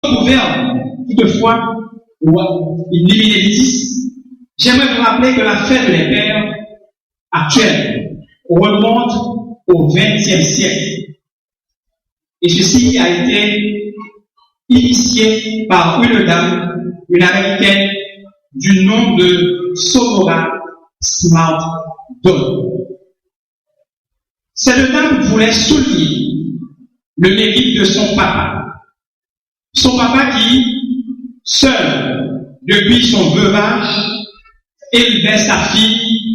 proverbe, toutefois, il limite, j'aimerais vous rappeler que la fête des pères actuelle remonte au XXe siècle. Et ceci a été initié par une dame, une américaine, du nom de Sonora Smart Dodd. Cette dame voulait souligner le mérite de son papa. Son papa qui, seul, depuis son veuvage, élevait sa fille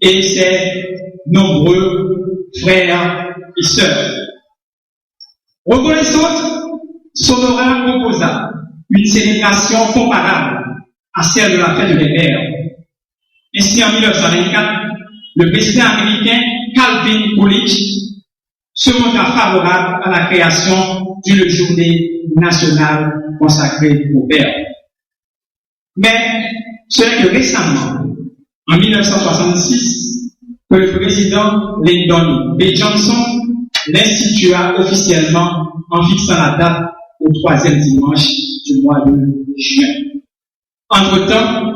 et ses nombreux frères et sœurs. Reconnaissante, Sonora proposa une célébration comparable à celle de la fête des pères. Ainsi, en 1924, le président américain Calvin Coolidge se montra favorable à la création d'une journée nationale consacrée aux pères. Mais ce n'est que récemment, en 1966, que le président Lyndon B. Johnson l'institua officiellement en fixant la date au 3e dimanche du mois de juin. Entre-temps,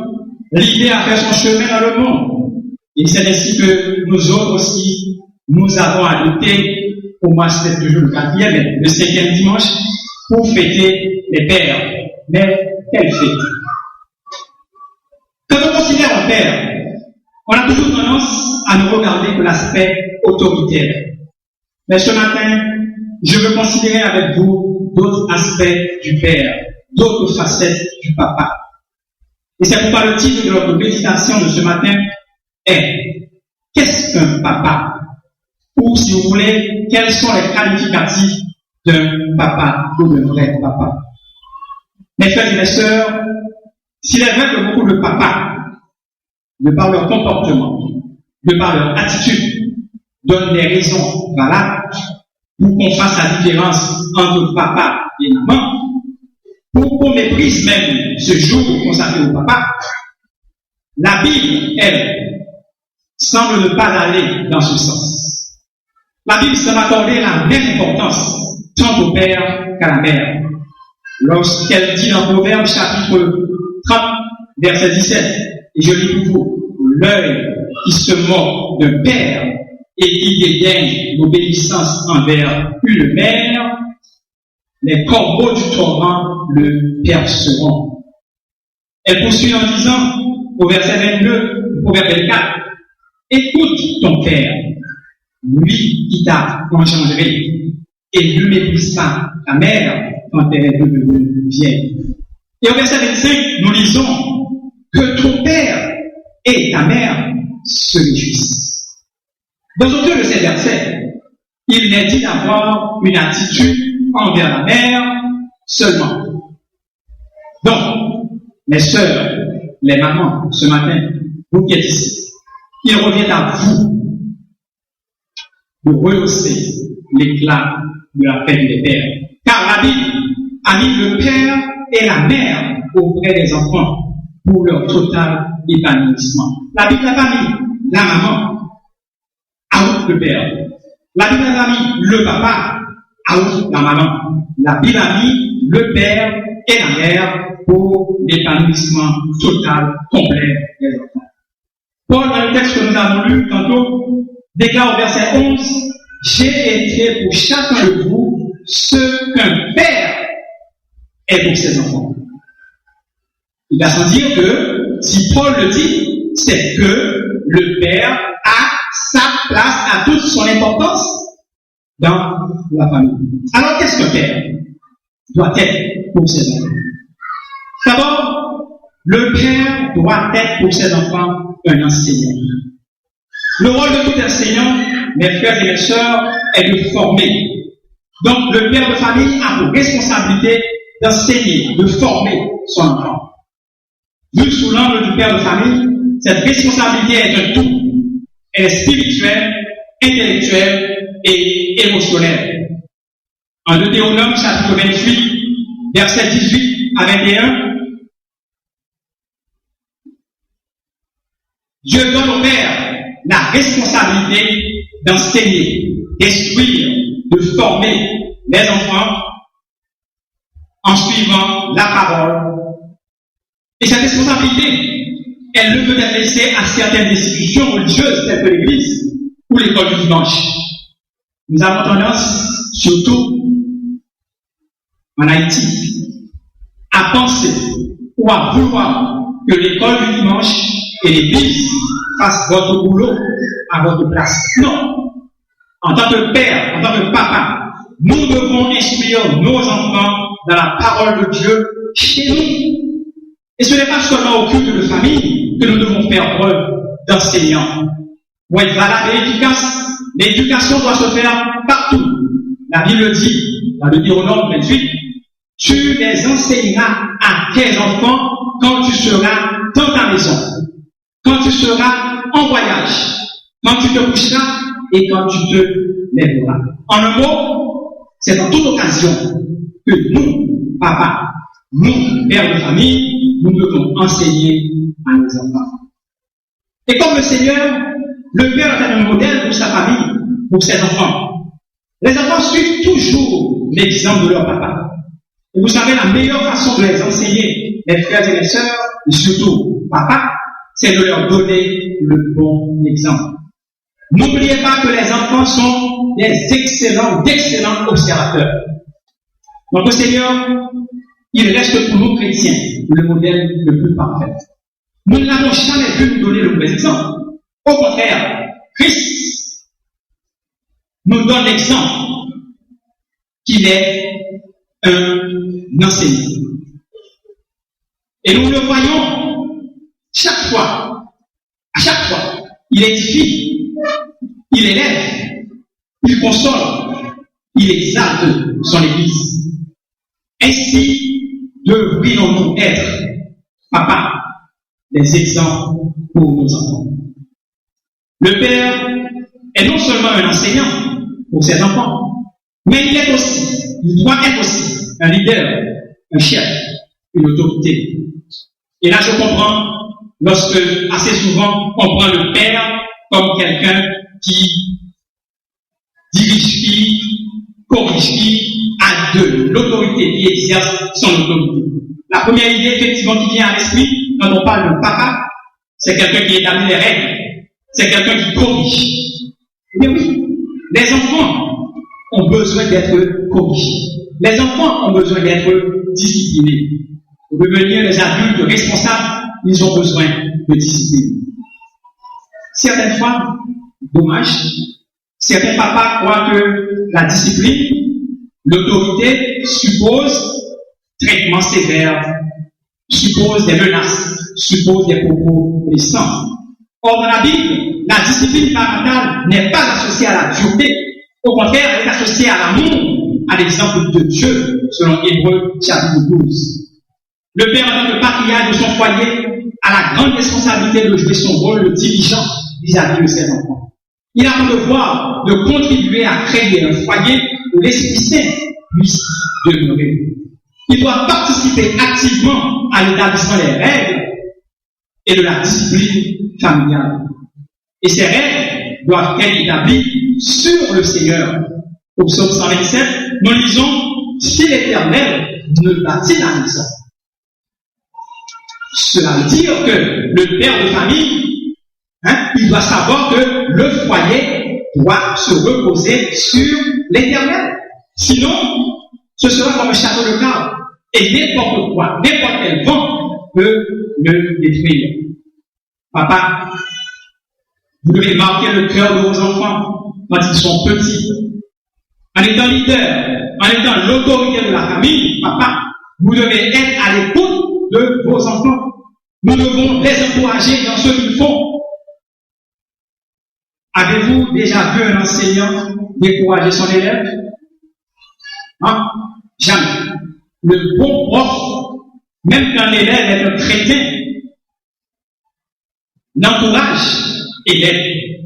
l'idée a fait son chemin dans le monde. Et c'est ainsi que nous autres aussi, nous avons adopté au moins c'était toujours le 4e, le 5e dimanche, pour fêter les pères. Mais quelle fête! Quand on considère un père, on a toujours tendance à ne regarder que l'aspect autoritaire. Mais ce matin, je veux considérer avec vous d'autres aspects du père, d'autres facettes du papa. Et c'est pourquoi le titre de notre méditation de ce matin est « Qu'est-ce qu'un papa ?» ou, si vous voulez, quels sont les qualificatifs d'un papa ou d'un vrai papa. Mes frères et mes sœurs, s'il est vrai que beaucoup de papas, de par leur comportement, de par leur attitude, donnent des raisons valables pour qu'on fasse la différence entre papa et maman, pour qu'on méprise même ce jour consacré au papa, la Bible, elle, semble ne pas aller dans ce sens. La Bible semble accorder la même importance tant au père qu'à la mère. Lorsqu'elle dit dans Proverbe chapitre 30, verset 17, et je lis pour vous, l'œil qui se moque d'un père et qui dédaigne l'obéissance envers une mère, les corbeaux du torrent le perceront. Elle poursuit en disant, au verset 22, au verset 24, écoute ton père, lui qui t'a engendré, et ne méprise pas ta mère quand elle est devenue vieille. Et au verset 25, nous lisons que ton père et ta mère se réjouissent. Dans aucun de ces versets, il n'est dit d'avoir une attitude envers la mère seulement. Donc, mes sœurs, les mamans, ce matin, vous qui êtes ici, il revient à vous de rehausser l'éclat de la fête des pères. Car la Bible a mis le père et la mère auprès des enfants pour leur total épanouissement. La Bible n'a pas mis la maman out le père. La Bible n'a pas mis le papa out la maman. La Bible a mis le père et la mère pour l'épanouissement total, complet des enfants. Paul, dans le texte que nous avons lu tantôt, déclare au verset 11, j'ai été pour chacun de vous ce qu'un père est pour ses enfants. Il va sans dire que, si Paul le dit, c'est que le père a sa place, a toute son importance dans la famille. Alors, qu'est-ce qu'un père doit être pour ses enfants? D'abord, le père doit être pour ses enfants un enseignant. Le rôle de tout enseignant, mes frères et mes sœurs, est de former. Donc, le père de famille a pour responsabilité d'enseigner, de former son enfant. Vu sous l'angle du père de famille, cette responsabilité est un tout. Elle est spirituelle, intellectuelle et émotionnelle. En Deutéronome, chapitre 28, versets 18 à 21, Dieu donne au père la responsabilité d'enseigner, d'instruire, de former les enfants en suivant la parole. Et cette responsabilité, elle ne peut être laissée à certaines institutions religieuses telles que l'Église ou l'école du dimanche. Nous avons tendance, surtout en Haïti, à penser ou à vouloir que l'école du dimanche et l'Église fassent votre boulot à votre place. Non. En tant que père, en tant que papa, nous devons instruire nos enfants dans la parole de Dieu chez nous. Et ce n'est pas seulement au culte de famille que nous devons faire preuve d'enseignants. Pour être valable et efficace, l'éducation doit se faire partout. La Bible dit, dans le Deutéronome 28, tu les enseigneras à tes enfants quand tu seras dans ta maison, quand tu seras en voyage, quand tu te coucheras et quand tu te lèveras. En un mot, c'est dans toute occasion que nous, papa, nous, pères de famille, nous devons enseigner à nos enfants. Et comme le Seigneur, le Père est un modèle pour sa famille, pour ses enfants. Les enfants suivent toujours l'exemple de leur papa. Et vous savez, la meilleure façon de les enseigner, les frères et les sœurs, et surtout papa, c'est de leur donner le bon exemple. N'oubliez pas que les enfants sont d'excellents observateurs. Notre Seigneur, il reste pour nous chrétiens le modèle le plus parfait. Nous n'avons jamais pu nous donner le mauvais exemple. Au contraire, Christ nous donne l'exemple qu'il est un enseignant. Et nous le voyons chaque fois, à chaque fois, il édifie, il élève, il console, il exalte son Église. Ainsi devrions-nous être, papa, des exemples pour nos enfants. Le Père est non seulement un enseignant pour ses enfants, mais il doit être aussi un leader, un chef, une autorité. Et là, je comprends lorsque, assez souvent, on prend le Père comme quelqu'un qui dirige qui, corrige qui, a de l'autorité, qui exerce son autorité. La première idée, effectivement, qui vient à l'esprit, quand on parle de papa, c'est quelqu'un qui établit les règles, c'est quelqu'un qui corrige. Mais oui, les enfants ont besoin d'être corrigés. Les enfants ont besoin d'être disciplinés. Pour devenir les adultes responsables, ils ont besoin de discipline. Certaines fois, dommage, certains papas croient que la discipline, l'autorité suppose traitement sévère, suppose des menaces, suppose des propos blessants. Or, dans la Bible, la discipline parentale n'est pas associée à la dureté. Au contraire, elle est associée à l'amour, à l'exemple de Dieu, selon Hébreux chapitre 12. Le père, en tant que patriarche de son foyer, a la grande responsabilité de jouer son rôle de dirigeant vis-à-vis de ses enfants. Il a le devoir de contribuer à créer un foyer où l'Esprit Saint puisse demeurer. Il doit participer activement à l'établissement des règles et de la discipline familiale. Et ces règles doivent être établies sur le Seigneur. Au psaume 127, nous lisons « Si l'Éternel ne bâtit la maison ». Cela veut dire que le père de famille, il doit savoir que le foyer doit se reposer sur l'Éternel. Sinon, ce sera comme un château de cartes. Et n'importe quoi, n'importe quel vent peut le détruire. Papa, vous devez marquer le cœur de vos enfants quand ils sont petits. En étant leader, en étant l'autorité de la famille, papa, vous devez être à l'écoute de vos enfants. Nous devons les encourager dans ce qu'ils font. Avez-vous déjà vu un enseignant décourager son élève? Jamais. Le bon prof, même quand l'élève est un chrétien, l'encourage et l'aide.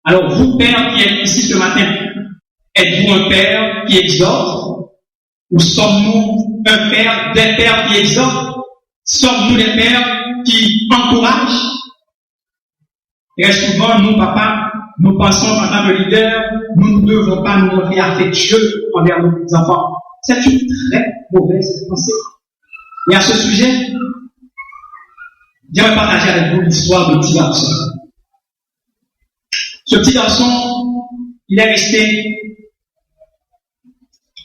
Alors, vous, père qui êtes ici ce matin, êtes-vous un père qui exhorte? Ou sommes-nous un père, des pères qui exhortent? Sommes-nous des pères qui encouragent? Très souvent, nous, papa, nous pensons en tant que leader, nous ne devons pas nous montrer affectueux envers nos enfants. C'est une très mauvaise pensée. Et à ce sujet, j'aimerais partager avec vous l'histoire d'un petit garçon. Ce petit garçon, il est resté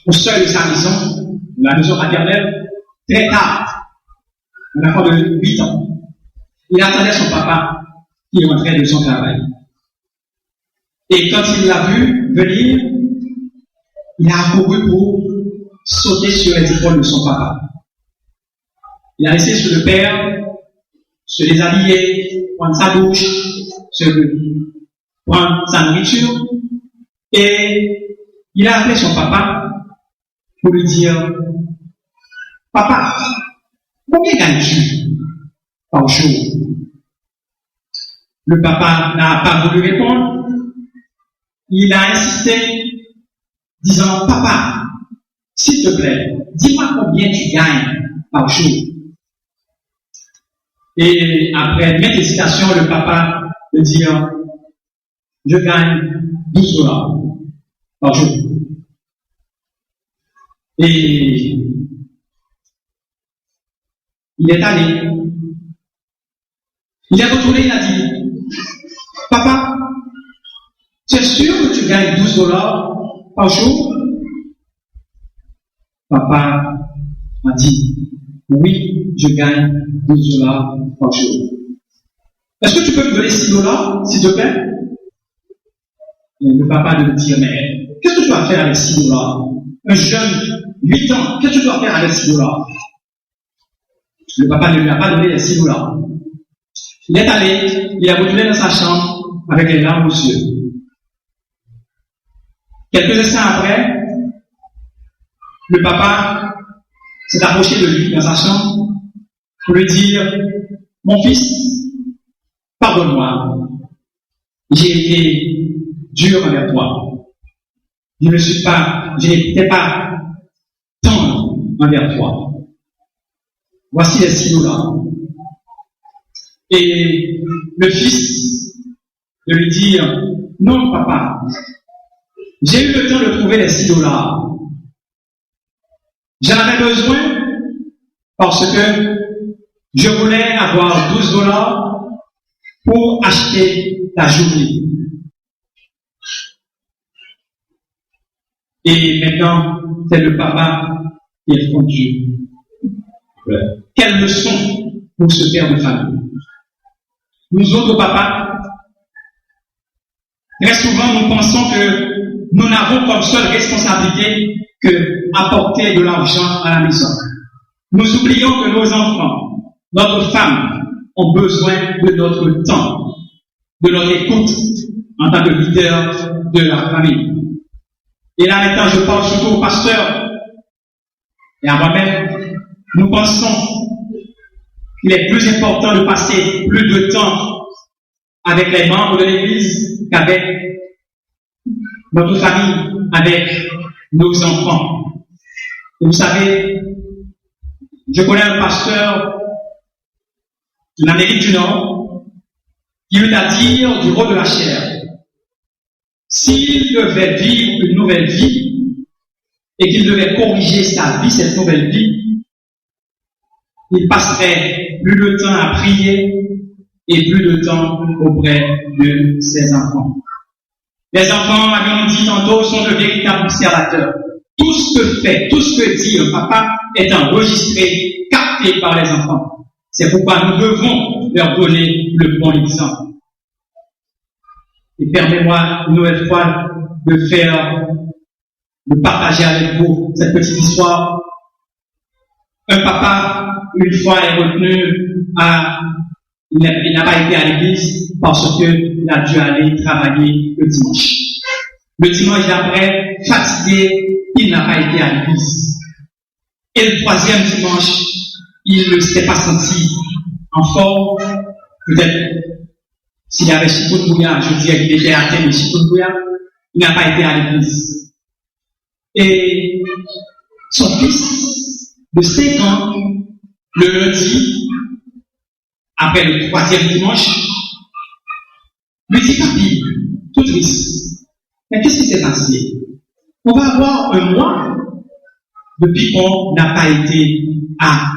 au seuil de sa maison, la maison maternelle, très tard, un enfant de 8 ans. Il attendait son papa qui rentrait de son travail. Et quand il l'a vu venir, il a accouru pour sauter sur les épaules de son papa. Il a laissé sur le père se déshabiller, prendre sa douche, prendre sa nourriture, et il a appelé son papa pour lui dire: Papa, combien gagnes-tu par jour? Le papa n'a pas voulu répondre. Il a insisté, disant: Papa, s'il te plaît, dis-moi combien tu gagnes par jour. Et après maintes hésitations, le papa lui dit: je gagne 12 dollars par jour. Et il est allé. Il est retourné, il a dit: Papa, tu es sûr que tu gagnes 12 dollars par jour? Papa a dit: oui, je gagne 12 dollars par jour. Est-ce que tu peux me donner 6 dollars, s'il te plaît? Et le papa lui dit: mais qu'est-ce que tu vas faire avec 6 dollars? Un jeune, 8 ans, qu'est-ce que tu vas faire avec 6 dollars? Le papa ne lui a pas donné les 6 dollars. Il est allé, il est retourné dans sa chambre avec les larmes aux yeux. Quelques instants après, le papa s'est approché de lui dans sa chambre pour lui dire: mon fils, pardonne-moi, j'ai été dur envers toi. Je n'étais pas tendre envers toi. Voici les 6 dollars. Et le fils de lui dire: non, papa, j'ai eu le temps de trouver les 6 dollars. J'en avais besoin parce que je voulais avoir 12 dollars pour acheter ta journée. Et maintenant, c'est le papa qui est fondu. Quelle leçon pour ce père de famille. Nous autres papas, très souvent nous pensons que nous n'avons comme seule responsabilité que apporter de l'argent à la maison. Nous oublions que nos enfants, notre femme, ont besoin de notre temps, de notre écoute en tant que leader de la famille. Et là maintenant, je parle surtout aux pasteurs et à moi-même. Nous pensons qu'il est plus important de passer plus de temps avec les membres de l'Église qu'avec notre famille, avec nos enfants. Et vous savez, je connais un pasteur de l'Amérique du Nord qui eut à dire du rôle de la chair. S'il devait vivre une nouvelle vie et qu'il devait corriger sa vie, cette nouvelle vie, il passerait plus de temps à prier et plus de temps auprès de ses enfants. Les enfants, avions dit tantôt, sont de véritables observateurs. Tout ce que fait, tout ce que dit un papa est enregistré, capté par les enfants. C'est pourquoi nous devons leur donner le bon exemple. Et permettez-moi une nouvelle fois de partager avec vous cette petite histoire. Un papa, une fois, est retenu il n'a pas été à l'église parce qu'il a dû aller travailler le dimanche. Le dimanche d'après, fatigué, il n'a pas été à l'église. Et le troisième dimanche, il ne s'est pas senti en forme. Peut-être, s'il y avait chikungunya, je dirais qu'il était atteint de chikungunya, il n'a pas été à l'église. Et son fils de 5 ans, le lundi, après le troisième dimanche, lui dit: papi, tout triste, mais qu'est-ce qui s'est passé? On va avoir un mois le picon n'a pas été à